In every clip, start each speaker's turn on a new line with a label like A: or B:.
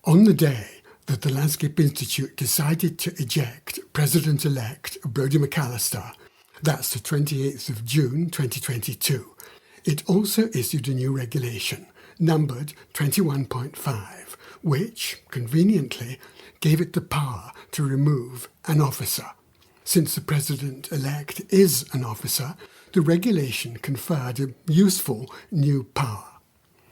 A: On the day that the Landscape Institute decided to eject President-elect Brodie McAllister, that's the 28th of June 2022, it also issued a new regulation, numbered 21.5, which, conveniently, gave it the power to remove an officer. Since the President-elect is an officer, the regulation conferred a useful new power.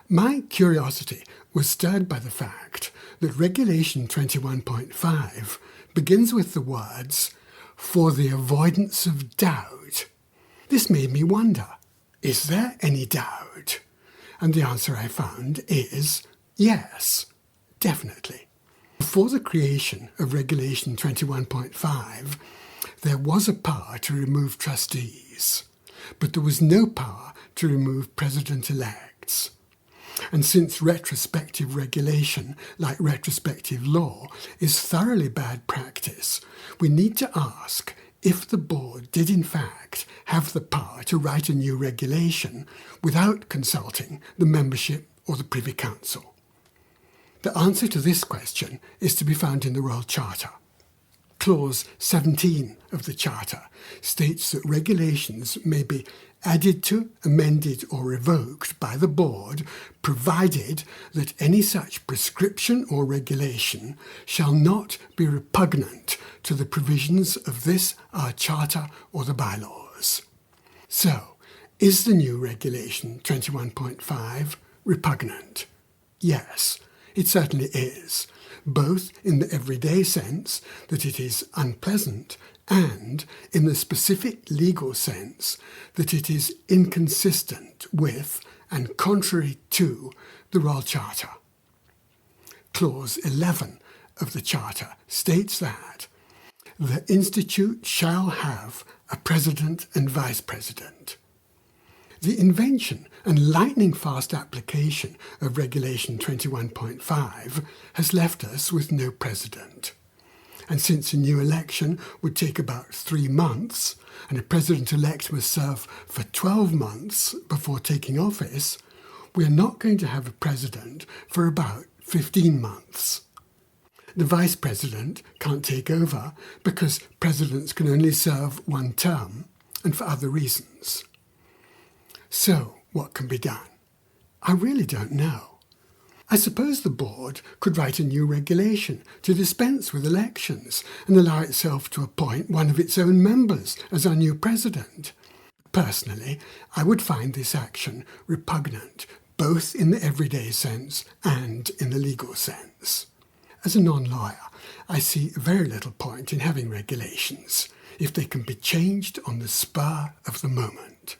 A: My curiosity was stirred by the fact that Regulation 21.5 begins with the words, "for the avoidance of doubt." This made me wonder, is there any doubt? And the answer I found is yes, definitely. Before the creation of Regulation 21.5, there was a power to remove trustees, but there was no power to remove president-elects. And since retrospective regulation, like retrospective law, is thoroughly bad practice, we need to ask if the board did in fact have the power to write a new regulation without consulting the membership or the Privy Council. The answer to this question is to be found in the Royal Charter. Clause 17 of the Charter states that regulations may be added to, amended or revoked by the board, provided that any such prescription or regulation shall not be repugnant to the provisions of this our Charter or the bylaws. So, is the new regulation 21.5 repugnant? Yes, it certainly is, both in the everyday sense that it is unpleasant and in the specific legal sense that it is inconsistent with and contrary to the Royal Charter. Clause 11 of the Charter states that the Institute shall have a President and Vice President. The invention and lightning-fast application of Regulation 21.5 has left us with no president. And since a new election would take about 3 months, and a president-elect must serve for 12 months before taking office, we are not going to have a president for about 15 months. The vice president can't take over because presidents can only serve 1 term, and for other reasons. So, what can be done? I really don't know. I suppose the board could write a new regulation to dispense with elections and allow itself to appoint one of its own members as our new president. Personally, I would find this action repugnant, both in the everyday sense and in the legal sense. As a non-lawyer, I see very little point in having regulations if they can be changed on the spur of the moment.